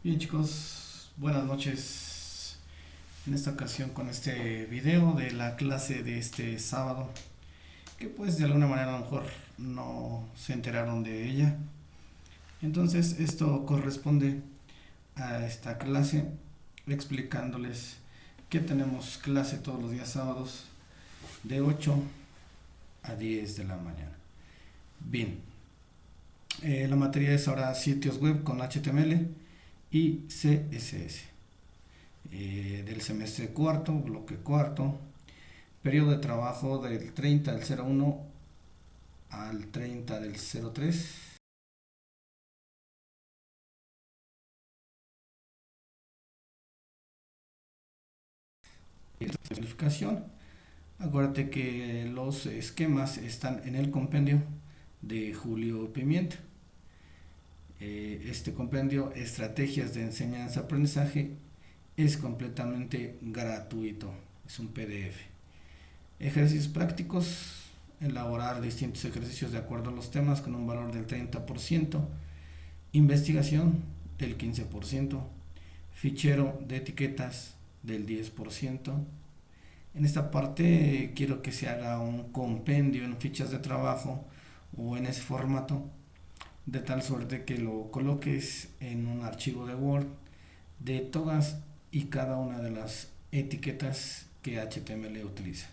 Bien chicos, buenas noches. En esta ocasión con este video de la clase de este sábado, que pues de alguna manera a lo mejor no se enteraron de ella. Entonces esto corresponde a esta clase explicándoles que tenemos clase todos los días sábados de 8 a 10 de la mañana. Bien, la materia es ahora sitios web con HTML y CSS. Del semestre cuarto, bloque cuarto, periodo de trabajo del 30 del 01 al 30 del 03. Calificación. Acuérdate que los esquemas están en el compendio de Julio Pimienta. Este compendio, Estrategias de Enseñanza-Aprendizaje, es completamente gratuito. Es un PDF. Ejercicios prácticos. Elaborar distintos ejercicios de acuerdo a los temas con un valor del 30%. Investigación del 15%. Fichero de etiquetas del 10%. En esta parte quiero que se haga un compendio en fichas de trabajo o en ese formato, de tal suerte que lo coloques en un archivo de Word de todas y cada una de las etiquetas que HTML utiliza.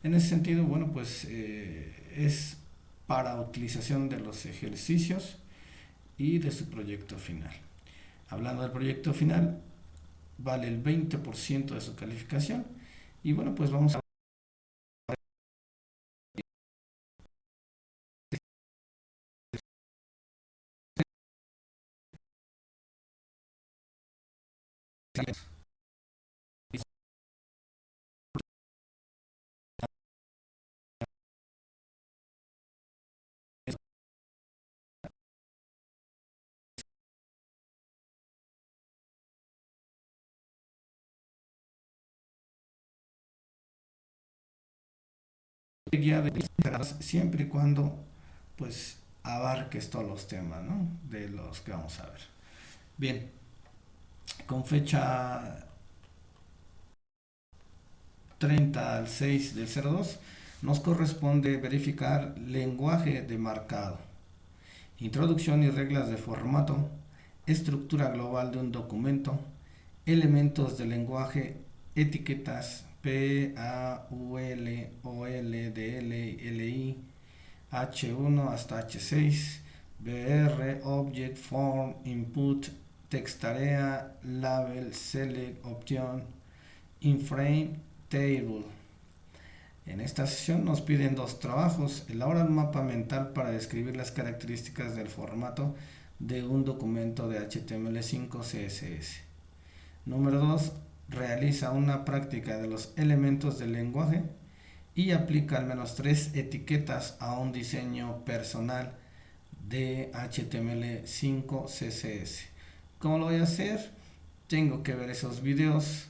En ese sentido, bueno, pues es para utilización de los ejercicios y de su proyecto final. Hablando del proyecto final, vale el 20% de su calificación. Y bueno, pues vamos a ver guía de siempre y cuando pues abarques todos los temas, ¿no? De los que vamos a ver. Bien, con fecha 30 al 6 del 02 nos corresponde verificar lenguaje de marcado, introducción y reglas de formato, estructura global de un documento, elementos de lenguaje, etiquetas P, A, U, L, O, L, D, L, L, I, H1 hasta H6, BR, Object, Form, Input, Text Tarea, Label, Select, Option, Inframe, Table. En esta sesión nos piden dos trabajos. Elabora un mapa mental para describir las características del formato de un documento de HTML5 CSS. Número 2. Realiza una práctica de los elementos del lenguaje y aplica al menos 3 etiquetas a un diseño personal de HTML5 CSS. ¿Cómo lo voy a hacer? Tengo que ver esos videos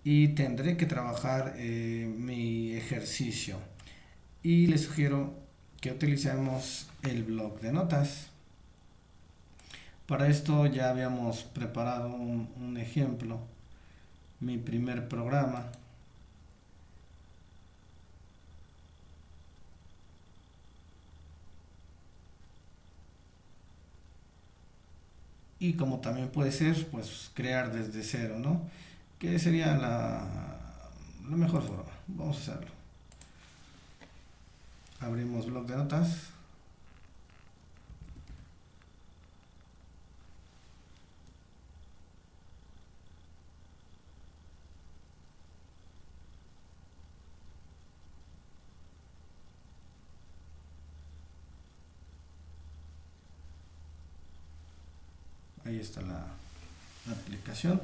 y tendré que trabajar mi ejercicio. Y les sugiero que utilicemos el blog de notas. Para esto ya habíamos preparado un ejemplo, mi primer programa. Y como también puede ser, pues crear desde cero, ¿no? Que sería la mejor forma. Vamos a hacerlo. Abrimos blog de notas. Ahí está la aplicación.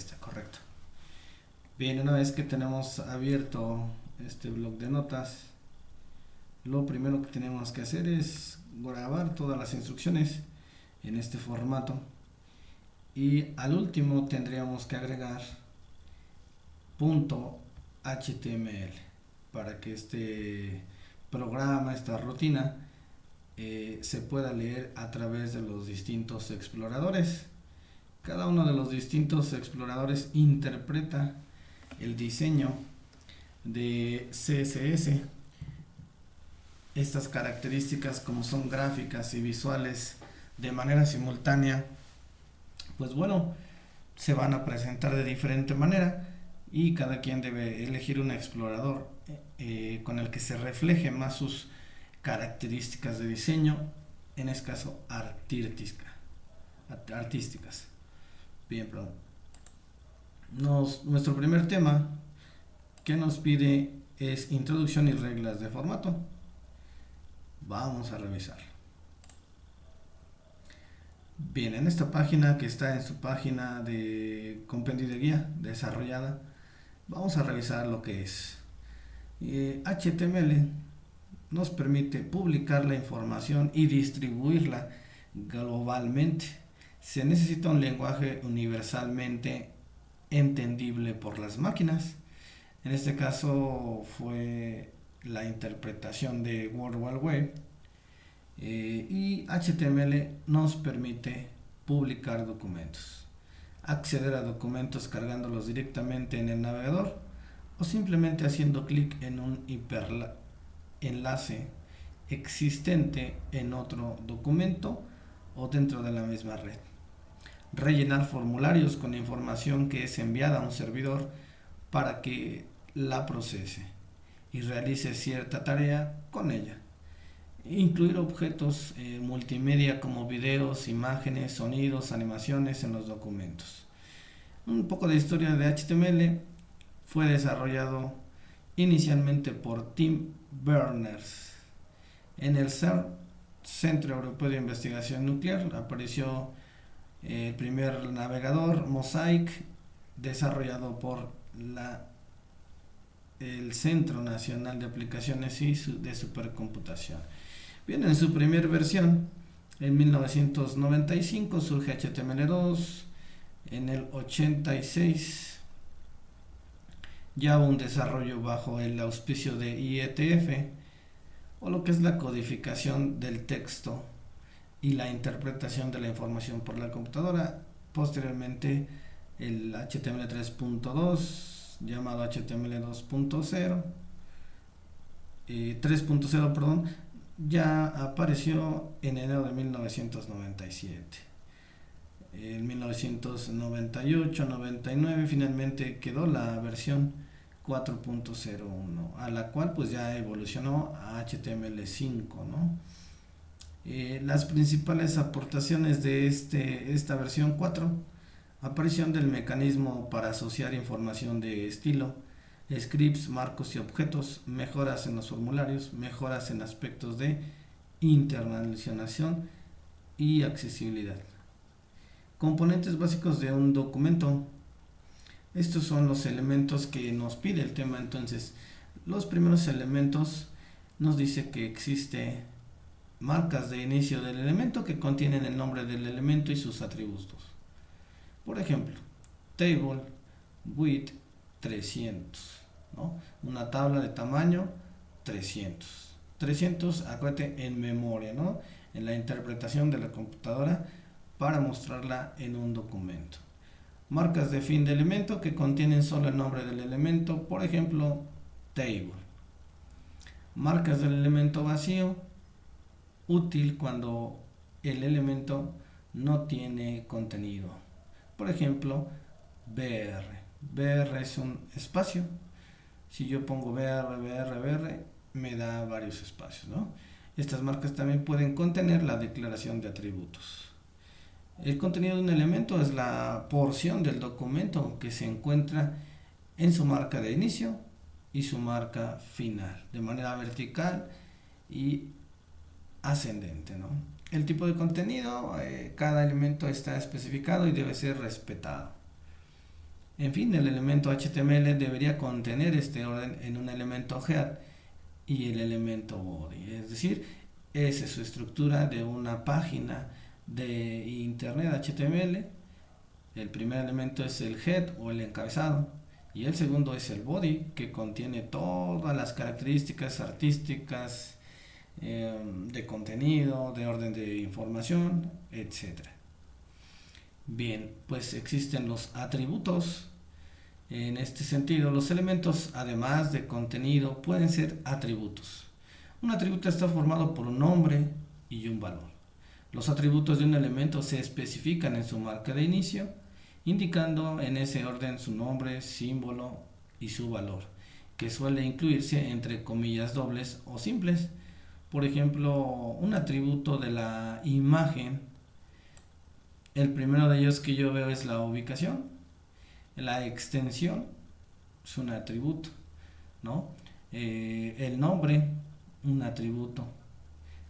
está correcto. Bien, una vez que tenemos abierto este bloc de notas, lo primero que tenemos que hacer es grabar todas las instrucciones en este formato, y al último tendríamos que agregar .html para que este programa, esta rutina, se pueda leer a través de los distintos exploradores. Cada uno de los distintos exploradores interpreta el diseño de CSS, estas características como son gráficas y visuales de manera simultánea, pues bueno, se van a presentar de diferente manera, y cada quien debe elegir un explorador con el que se refleje más sus características de diseño, en este caso artísticas. Bien, perdón. Nuestro primer tema que nos pide es introducción y reglas de formato. Vamos a revisar. Bien, en esta página, que está en su página de compendio de guía desarrollada, vamos a revisar lo que es. HTML nos permite publicar la información y distribuirla globalmente. Se necesita un lenguaje universalmente entendible por las máquinas. En este caso fue la interpretación de World Wide Web. Y HTML nos permite publicar documentos, acceder a documentos cargándolos directamente en el navegador, o simplemente haciendo clic en un hiperenlace existente en otro documento o dentro de la misma red. Rellenar formularios con información que es enviada a un servidor para que la procese y realice cierta tarea con ella. Incluir objetos multimedia como videos, imágenes, sonidos, animaciones en los documentos. Un poco de historia de HTML. Fue desarrollado inicialmente por Tim Berners en el CERN, Centro Europeo de Investigación Nuclear. Apareció el primer navegador Mosaic, desarrollado por el Centro Nacional de Aplicaciones y de Supercomputación. Bien, en su primera versión, en 1995, surge HTML2. En el 86 ya un desarrollo bajo el auspicio de IETF, o lo que es la codificación del texto y la interpretación de la información por la computadora. Posteriormente el HTML 3.2, llamado HTML 2.0, 3.0, perdón, ya apareció en enero de 1997. En 1998-99 finalmente quedó la versión 4.01, a la cual pues ya evolucionó a HTML5, ¿no? Las principales aportaciones de esta versión 4: aparición del mecanismo para asociar información de estilo, scripts, marcos y objetos, mejoras en los formularios, mejoras en aspectos de internacionalización y accesibilidad. Componentes básicos de un documento. Estos son los elementos que nos pide el tema. Entonces, los primeros elementos nos dice que existe marcas de inicio del elemento que contienen el nombre del elemento y sus atributos. Por ejemplo, table width 300, ¿no? Una tabla de tamaño 300. 300, acuérdate, en memoria, ¿no? En la interpretación de la computadora para mostrarla en un documento. Marcas de fin de elemento que contienen solo el nombre del elemento, por ejemplo, table. Marcas del elemento vacío, útil cuando el elemento no tiene contenido. Por ejemplo, br. Br es un espacio. Si yo pongo br, me da varios espacios, ¿no? Estas marcas también pueden contener la declaración de atributos. El contenido de un elemento es la porción del documento que se encuentra en su marca de inicio y su marca final, de manera vertical y ascendente, ¿no? El tipo de contenido, cada elemento está especificado y debe ser respetado. En fin, el elemento HTML debería contener este orden en un elemento head y el elemento body, es decir, esa es su estructura de una página de internet HTML. El primer elemento es el head o el encabezado y el segundo es el body, que contiene todas las características artísticas, de contenido, de orden de información, etcétera. Bien, pues existen los atributos. En este sentido, los elementos, además de contenido, pueden ser atributos. Un atributo está formado por un nombre y un valor. Los atributos de un elemento se especifican en su marca de inicio, indicando en ese orden su nombre, símbolo y su valor, que suele incluirse entre comillas dobles o simples. Por ejemplo, un atributo de la imagen, el primero de ellos que yo veo es la ubicación. La extensión es un atributo, ¿no? El nombre, un atributo.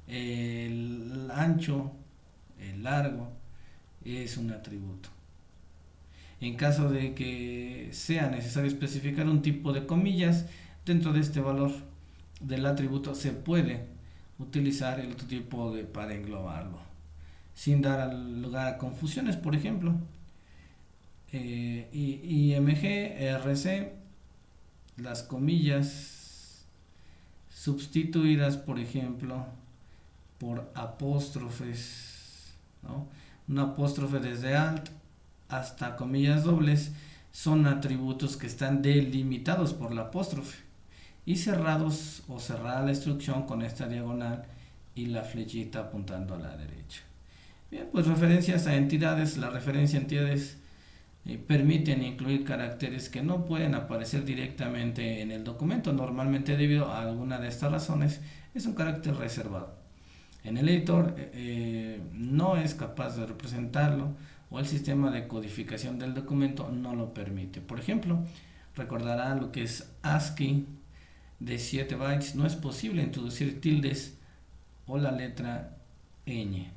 El ancho, el largo, es un atributo. En caso de que sea necesario especificar un tipo de comillas dentro de este valor del atributo, se puede utilizar el otro tipo para englobarlo, sin dar lugar a confusiones. Por ejemplo, IMG, RC, las comillas sustituidas, por ejemplo, por apóstrofes, ¿no? Un apóstrofe desde alt hasta comillas dobles son atributos que están delimitados por la apóstrofe y cerrados o cerrada la instrucción con esta diagonal y la flechita apuntando a la derecha. Bien, pues referencias a entidades. La referencia a entidades permiten incluir caracteres que no pueden aparecer directamente en el documento. Normalmente, debido a alguna de estas razones, es un carácter reservado. En el editor no es capaz de representarlo, o el sistema de codificación del documento no lo permite. Por ejemplo, recordarán lo que es ASCII de 7 bytes. No es posible introducir tildes o la letra ñ.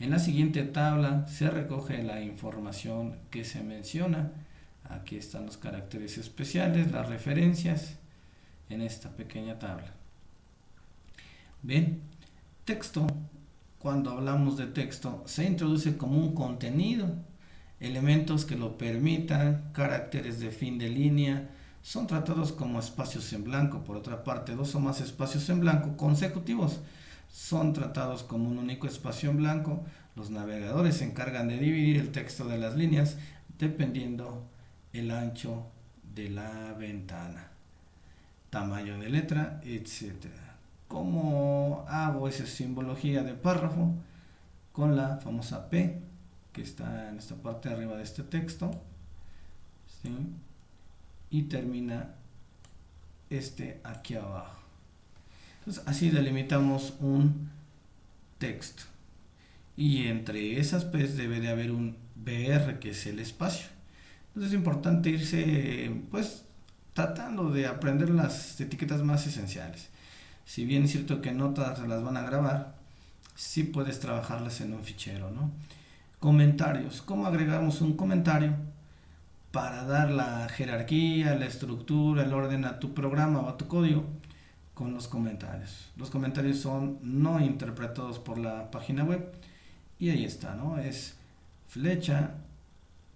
En la siguiente tabla se recoge la información que se menciona. Aquí están los caracteres especiales, las referencias en esta pequeña tabla. Bien, texto. Cuando hablamos de texto, se introduce como un contenido, elementos que lo permitan, caracteres de fin de línea, son tratados como espacios en blanco. Por otra parte, dos o más espacios en blanco consecutivos son tratados como un único espacio en blanco. Los navegadores se encargan de dividir el texto de las líneas dependiendo el ancho de la ventana, tamaño de letra, etc. ¿Cómo hago esa simbología de párrafo? Con la famosa P, que está en esta parte de arriba de este texto, ¿sí? Y termina aquí abajo. Entonces, así delimitamos un texto. Y entre esas P's debe de haber un BR, que es el espacio. Entonces es importante irse, pues, tratando de aprender las etiquetas más esenciales. Si bien es cierto que no todas las van a grabar, sí puedes trabajarlas en un fichero, ¿no? Comentarios. ¿Cómo agregamos un comentario para dar la jerarquía, la estructura, el orden a tu programa o a tu código? Con los comentarios. Los comentarios son no interpretados por la página web y ahí está, ¿no? Es flecha,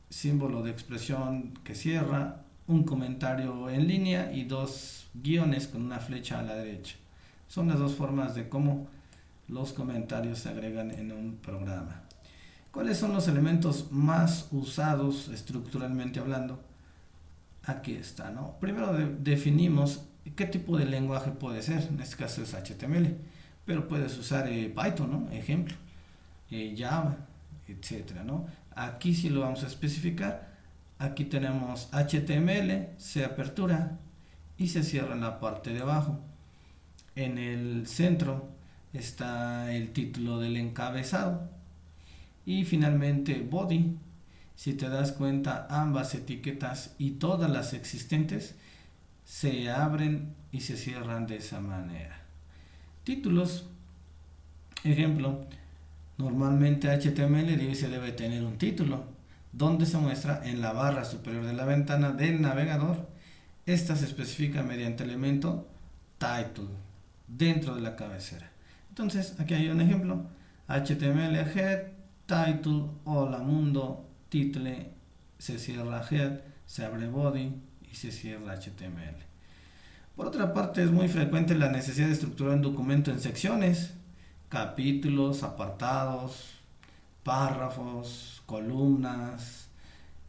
símbolo de expresión que cierra, un comentario en línea y dos guiones con una flecha a la derecha. Son las dos formas de cómo los comentarios se agregan en un programa. ¿Cuáles son los elementos más usados estructuralmente hablando? Aquí está, ¿no? Primero definimos qué tipo de lenguaje puede ser. En este caso es HTML, pero puedes usar Python, ¿no? Ejemplo, Java, etcétera, ¿no? Aquí sí lo vamos a especificar. Aquí tenemos HTML, se apertura y se cierra en la parte de abajo. En el centro está el título del encabezado y finalmente body. Si te das cuenta, ambas etiquetas y todas las existentes se abren y se cierran de esa manera. Títulos, ejemplo, normalmente HTML se debe tener un título donde se muestra en la barra superior de la ventana del navegador. Esta se especifica mediante el elemento title dentro de la cabecera. Entonces, aquí hay un ejemplo: HTML head, title, hola mundo, title, se cierra head, se abre body y se cierra HTML. Por otra parte, es muy frecuente la necesidad de estructurar un documento en secciones, capítulos, apartados, párrafos, columnas,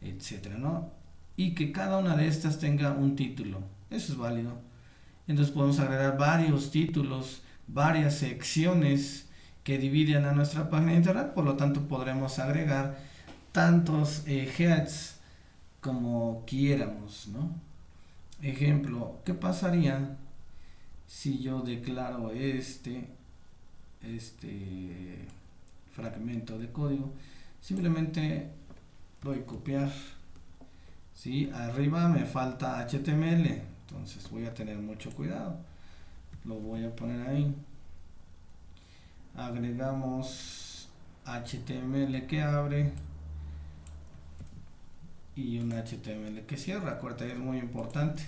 etcétera, ¿no? Y que cada una de estas tenga un título. Eso es válido. Entonces podemos agregar varios títulos, varias secciones que dividen a nuestra página de internet. Por lo tanto, podremos agregar tantos heads como quieramos, ¿no? Ejemplo, ¿qué pasaría si yo declaro este fragmento de código? Simplemente doy copiar, ¿sí? Arriba me falta HTML, entonces voy a tener mucho cuidado. Lo voy a poner ahí. Agregamos HTML que abre y un HTML que cierra. Acuérdate, es muy importante.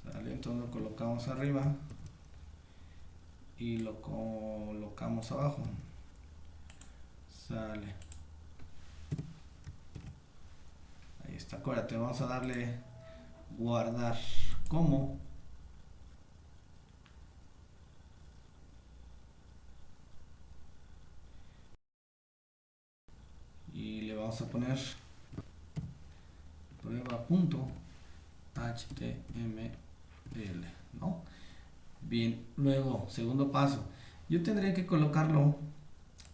¿Sale? Entonces lo colocamos arriba y lo colocamos abajo. Sale. Ahí está. Acuérdate, vamos a darle guardar como. Y le vamos a poner prueba.html, ¿no? Bien, luego, segundo paso, yo tendría que colocarlo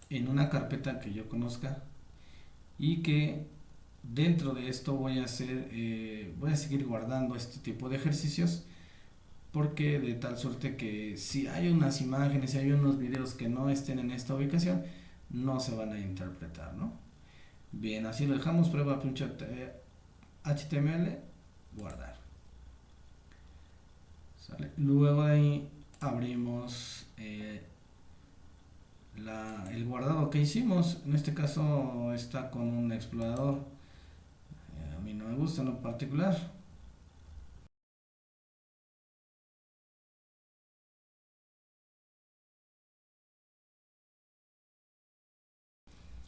en una carpeta que yo conozca y que dentro de esto voy a seguir guardando este tipo de ejercicios, porque de tal suerte que si hay unas imágenes, si hay unos videos que no estén en esta ubicación, no se van a interpretar, ¿no? Bien, así lo dejamos. Prueba.html, guardar. ¿Sale? Luego de ahí abrimos el guardado que hicimos. En este caso está con un explorador. A mí no me gusta en lo particular.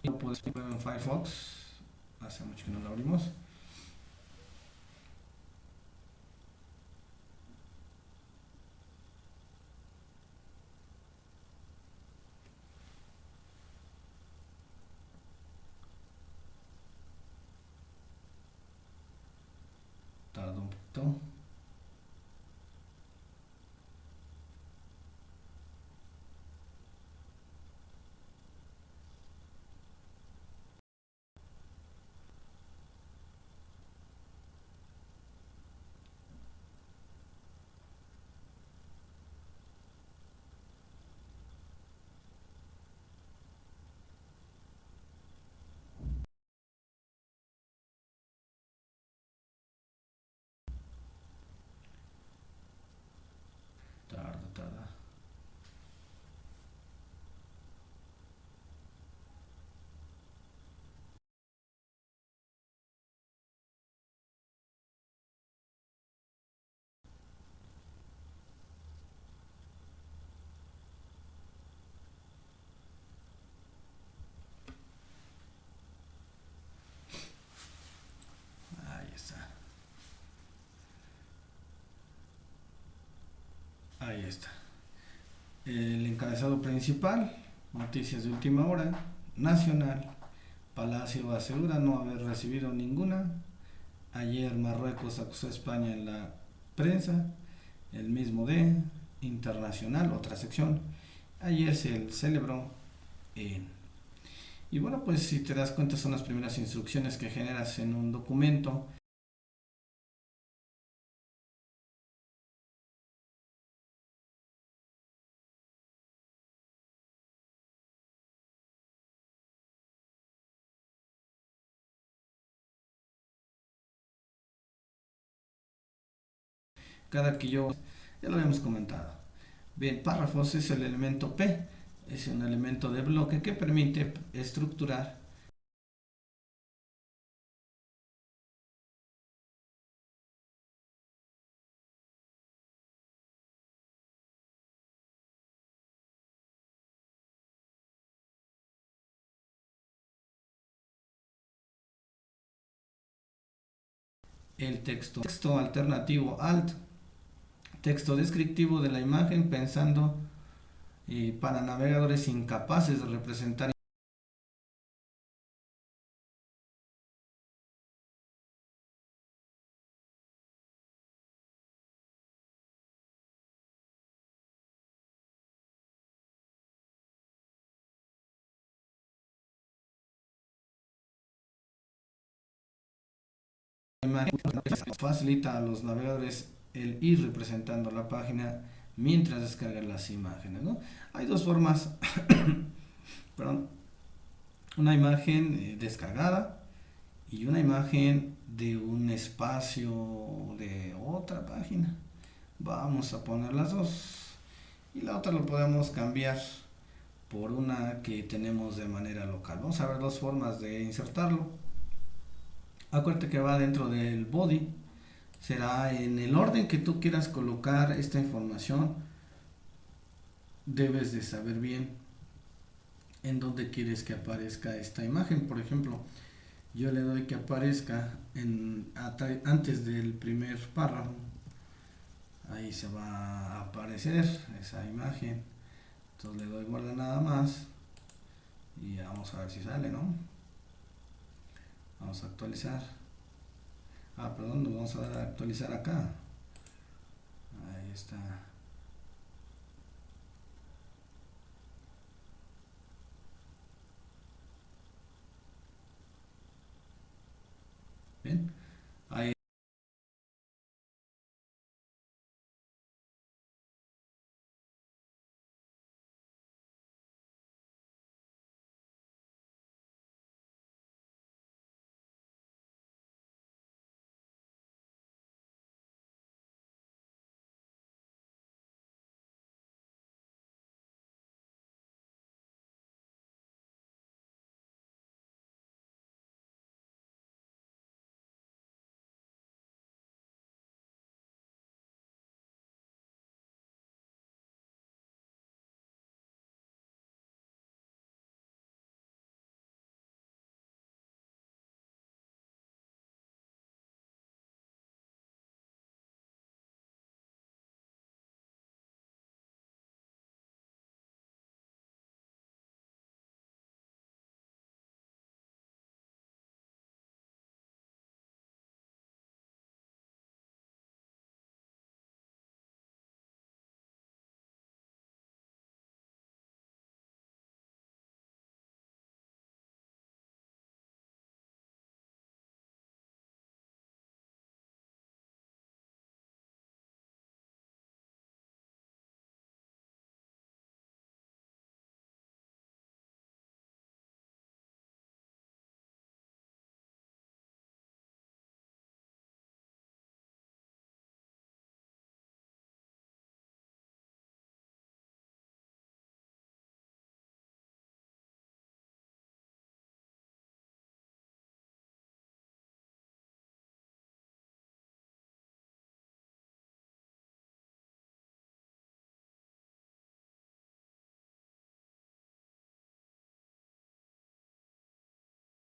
Lo puedes ver en Firefox. Hace mucho que no lo abrimos. Tarda un poquito. Tarda. Ahí está. Ahí está. El encabezado principal: noticias de última hora, nacional. Palacio asegura no haber recibido ninguna. Ayer Marruecos acusó a España en la prensa. El mismo de internacional, otra sección. Ayer se celebró en... Y bueno, pues si te das cuenta, son las primeras instrucciones que generas en un documento. Cada que yo, ya lo habíamos comentado. Bien, párrafos es el elemento P, es un elemento de bloque que permite estructurar el texto alternativo alt, texto descriptivo de la imagen pensando para navegadores incapaces de representar imagen, facilita a los navegadores el ir representando la página mientras descargan las imágenes, ¿no? Hay dos formas, perdón, una imagen descargada y una imagen de un espacio de otra página. Vamos a poner las dos y la otra lo podemos cambiar por una que tenemos de manera local. Vamos a ver dos formas de insertarlo. Acuérdate que va dentro del body, será en el orden que tú quieras colocar esta información. Debes de saber bien en dónde quieres que aparezca esta imagen. Por ejemplo, yo le doy que aparezca antes del primer párrafo. Ahí se va a aparecer esa imagen. Entonces le doy guarda nada más y vamos a ver si sale, ¿no? Vamos a actualizar. Perdón, nos vamos a dar a actualizar acá. Ahí está. Bien. Ahí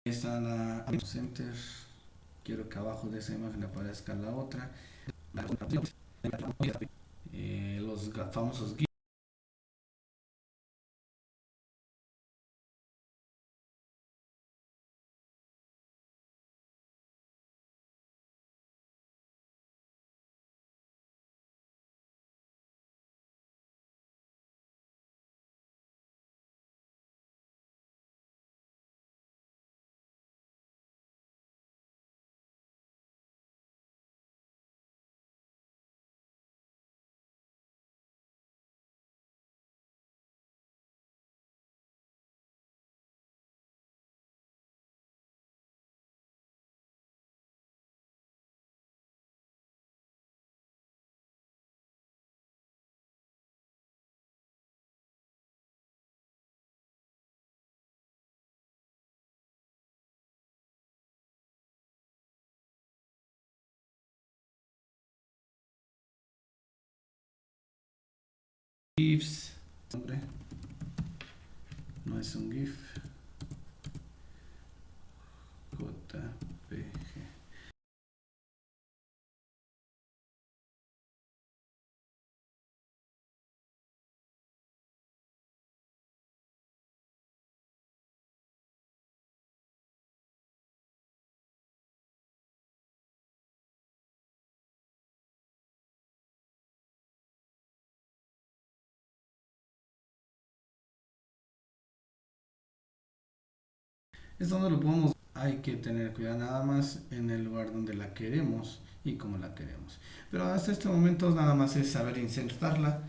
está la center. Quiero que abajo de esa imagen aparezca la otra. Los famosos GIFs. Hombre, no es un GIF. JPG. Es donde lo podemos, hay que tener cuidado nada más en el lugar donde la queremos y cómo la queremos. Pero hasta este momento nada más es saber insertarla.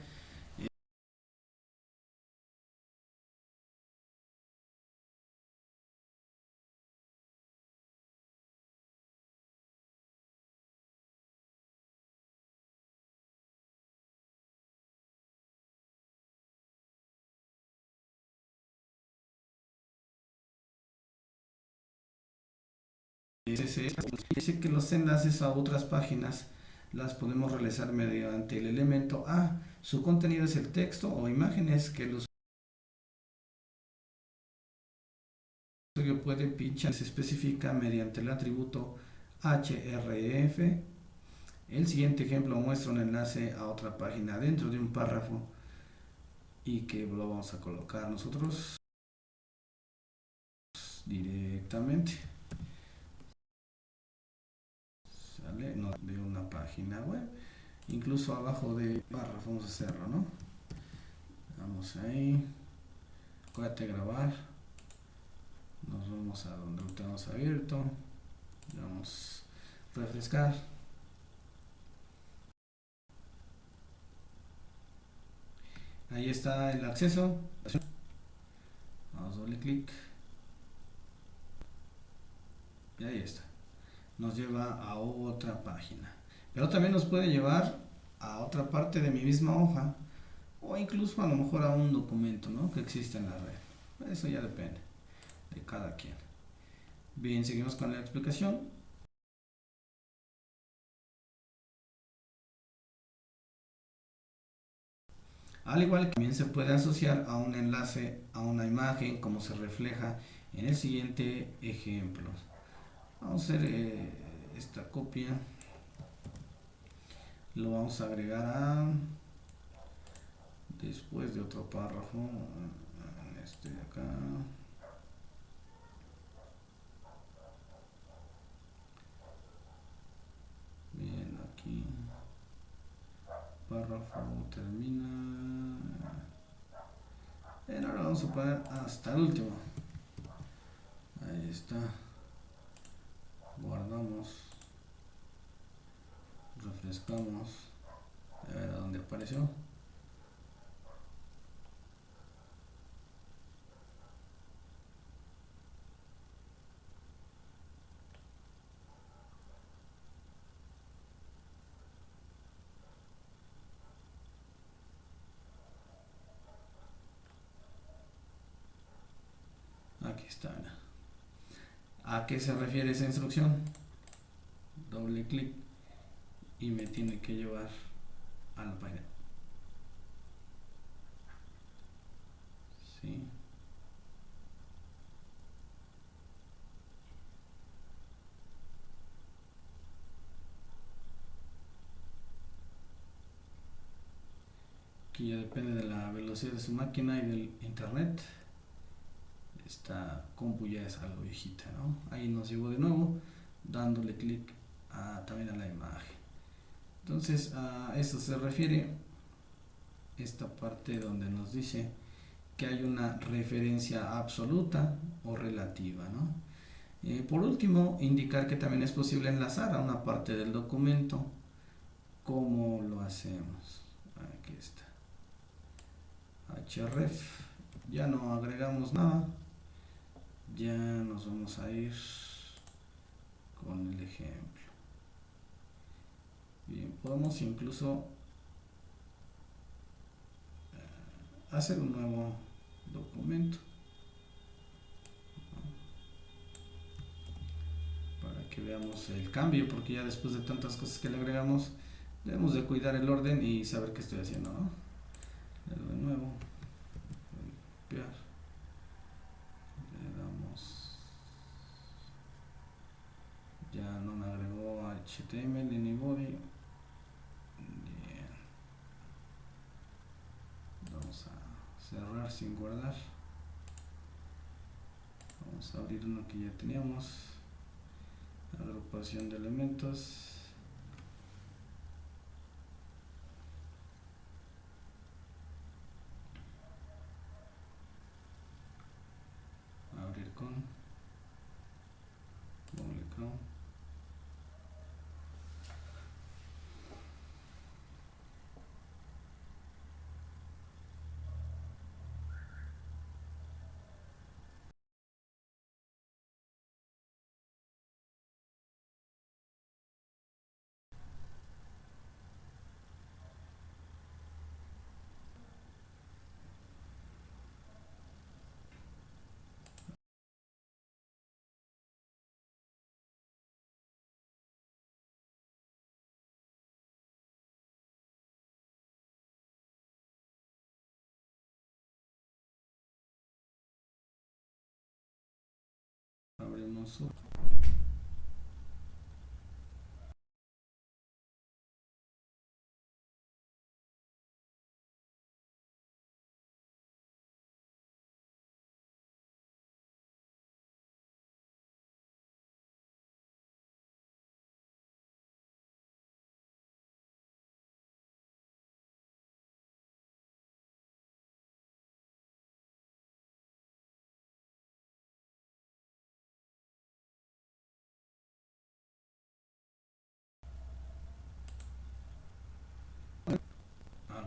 Dice que los enlaces a otras páginas las podemos realizar mediante el elemento A. Su contenido es el texto o imágenes que el usuario puede pinchar. Se especifica mediante el atributo href. El siguiente ejemplo muestra un enlace a otra página dentro de un párrafo y que lo vamos a colocar nosotros directamente. ¿Sale? No, de una página web. Incluso abajo de párrafo vamos a hacerlo, ¿no? Vamos ahí. Acuérdate grabar. Nos vamos a donde lo tenemos abierto. Vamos a refrescar. Ahí está el acceso. Vamos doble clic. Y ahí está. Nos lleva a otra página. Pero también nos puede llevar a otra parte de mi misma hoja. O incluso a lo mejor a un documento, ¿no?, que existe en la red. Eso ya depende de cada quien. Bien, seguimos con la explicación. Al igual que también se puede asociar a un enlace a una imagen, como se refleja en el siguiente ejemplo. Vamos a hacer esta copia. Lo vamos a agregar a después de otro párrafo, en este de acá. Bien, aquí párrafo termina. Ahora lo vamos a poner hasta el último. Ahí está. Guardamos. Refrescamos. A ver a dónde apareció. Aquí está. ¿A qué se refiere esa instrucción? Doble clic y me tiene que llevar a la página. ¿Sí? Aquí ya depende de la velocidad de su máquina y del internet. Esta compu ya es algo viejita, ¿no? Ahí nos llevó de nuevo dándole clic también a la imagen. Entonces a eso se refiere esta parte donde nos dice que hay una referencia absoluta o relativa, ¿no? Por último, indicar que también es posible enlazar a una parte del documento. ¿Cómo lo hacemos? Aquí está. href. Ya no agregamos nada. Ya nos vamos a ir con el ejemplo. Bien, podemos incluso hacer un nuevo documento para que veamos el cambio, porque ya después de tantas cosas que le agregamos debemos de cuidar el orden y saber qué estoy haciendo, ¿no? De nuevo, copiar, le damos, ya no me agregó HTML ni body. Bien, vamos a cerrar sin guardar. Vamos a abrir uno que ya teníamos, agrupación de elementos. Abrir con Vamos a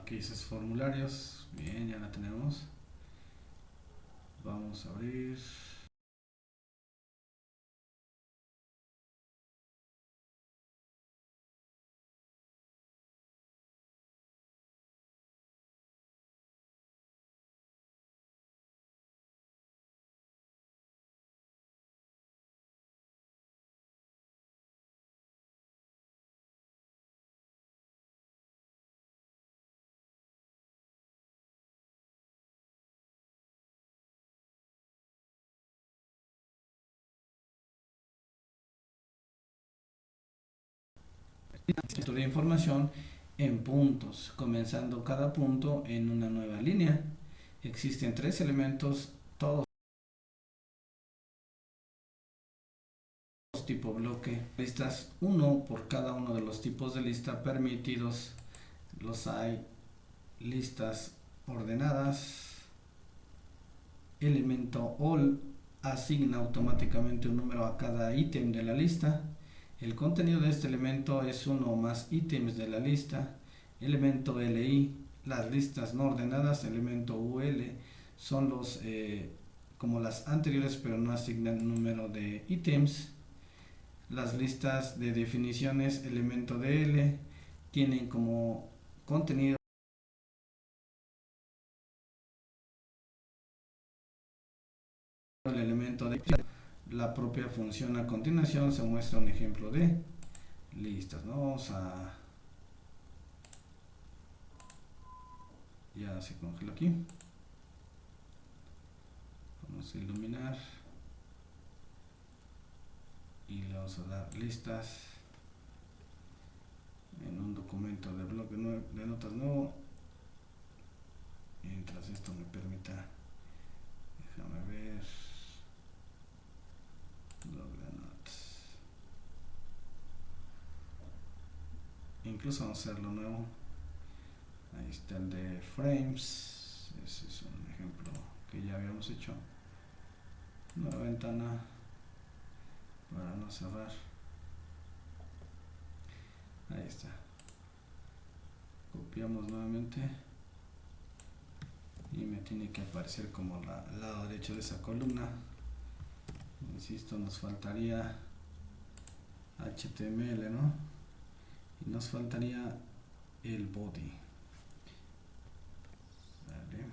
aquí esos formularios, bien, ya la tenemos. Vamos a abrir. De información en puntos, comenzando cada punto en una nueva línea. Existen tres elementos, todos tipo bloque. Listas uno por cada uno de los tipos de lista permitidos. Los hay listas ordenadas. Elemento all asigna automáticamente un número a cada ítem de la lista. El contenido de este elemento es uno o más ítems de la lista. Elemento li, las listas no ordenadas. Elemento ul son los como las anteriores, pero no asignan número de ítems. Las listas de definiciones, elemento dl, tienen como contenido el elemento de la propia función. A continuación se muestra un ejemplo de listas, ¿no? Vamos a, ya se congeló aquí, vamos a iluminar y le vamos a dar listas en un documento de bloque de notas nuevo, mientras esto me permita, déjame ver, blog de notas, incluso vamos a hacerlo nuevo. Ahí está el de frames, ese es un ejemplo que ya habíamos hecho. Nueva ventana para no cerrar. Ahí está. Copiamos nuevamente y me tiene que aparecer como el lado derecho de esa columna. Insisto, nos faltaría HTML, ¿no? Y nos faltaría el body. Vale.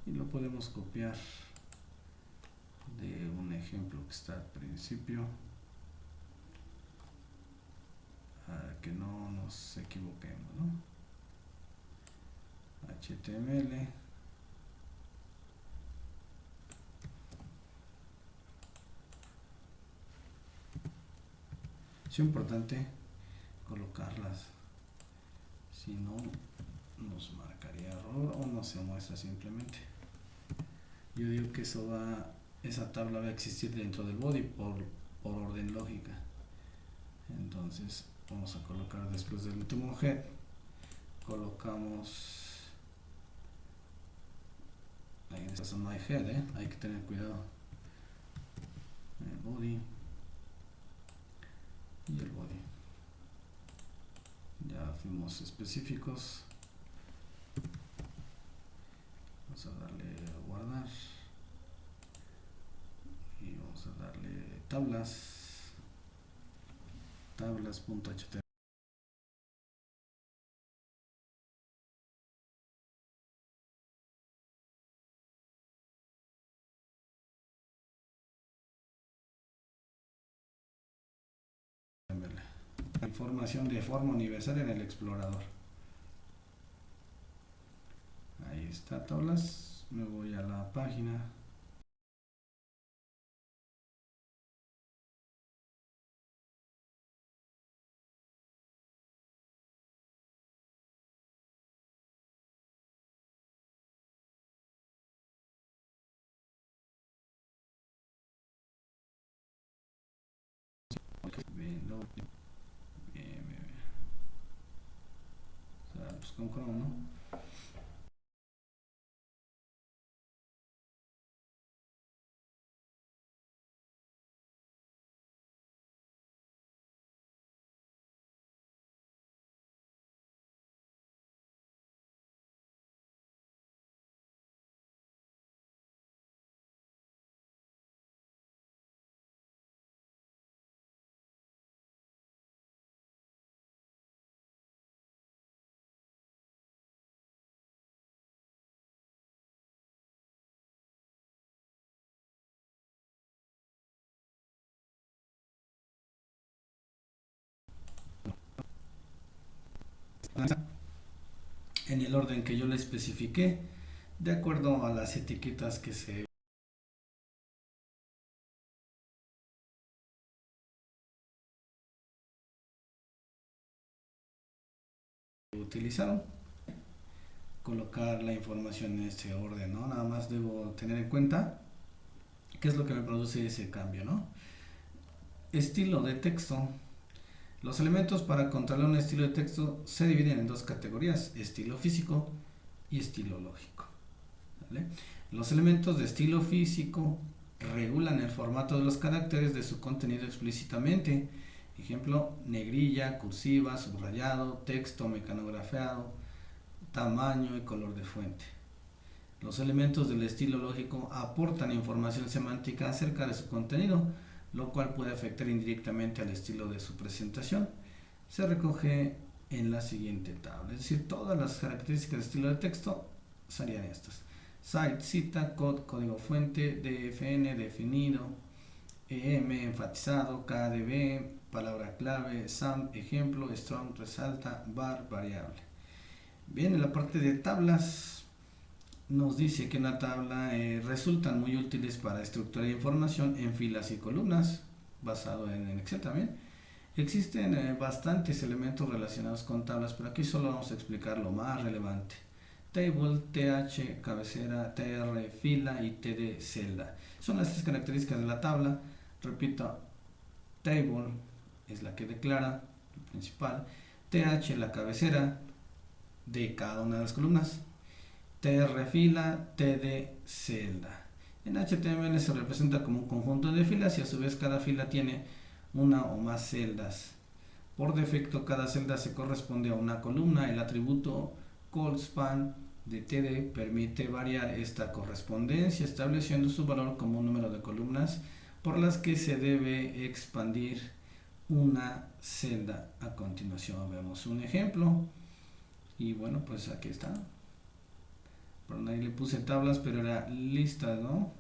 Y lo podemos copiar de un ejemplo que está al principio, para que no nos equivoquemos, ¿no? HTML, es importante colocarlas, si no nos marcaría error o no se muestra simplemente. Yo digo que esa tabla va a existir dentro del body por orden lógica. Entonces vamos a colocar después del último head, colocamos, ahí en esta zona no hay head, hay que tener cuidado, el body y el body. Ya fuimos específicos, vamos a darle a guardar y vamos a darle tablas.html. Información de forma universal en el explorador. Ahí está tablas, me voy a la página Bien, bien, bien. O sea, pues con Chrome, ¿no? En el orden que yo le especifiqué, de acuerdo a las etiquetas que se utilizaron, colocar la información en este orden, ¿no? Nada más debo tener en cuenta qué es lo que me produce ese cambio, ¿no? Estilo de texto. Los elementos para controlar un estilo de texto se dividen en dos categorías: estilo físico y estilo lógico, ¿vale? Los elementos de estilo físico regulan el formato de los caracteres de su contenido explícitamente. Ejemplo: negrilla, cursiva, subrayado, texto mecanografiado, tamaño y color de fuente. Los elementos del estilo lógico aportan información semántica acerca de su contenido, lo cual puede afectar indirectamente al estilo de su presentación. Se recoge en la siguiente tabla, es decir, todas las características de estilo de texto serían estas: site, cita, código fuente, DFN, definido, EM, enfatizado, KDB, palabra clave, SAM, ejemplo, strong, resalta, var, variable. Bien, en la parte de tablas nos dice que en la tabla resultan muy útiles para estructurar información en filas y columnas, basado en Excel también. Existen bastantes elementos relacionados con tablas, pero aquí solo vamos a explicar lo más relevante: table, th, cabecera, tr, fila y td, celda. Son las tres características de la tabla. Repito: table es la que declara, el principal; th, la cabecera de cada una de las columnas; tr, fila; td, celda. En HTML se representa como un conjunto de filas y a su vez cada fila tiene una o más celdas. Por defecto, cada celda se corresponde a una columna. El atributo callSpan de td permite variar esta correspondencia, estableciendo su valor como un número de columnas por las que se debe expandir una celda. A continuación vemos un ejemplo. Y bueno, pues aquí está. Por ahí le puse tablas, pero era listas, ¿no?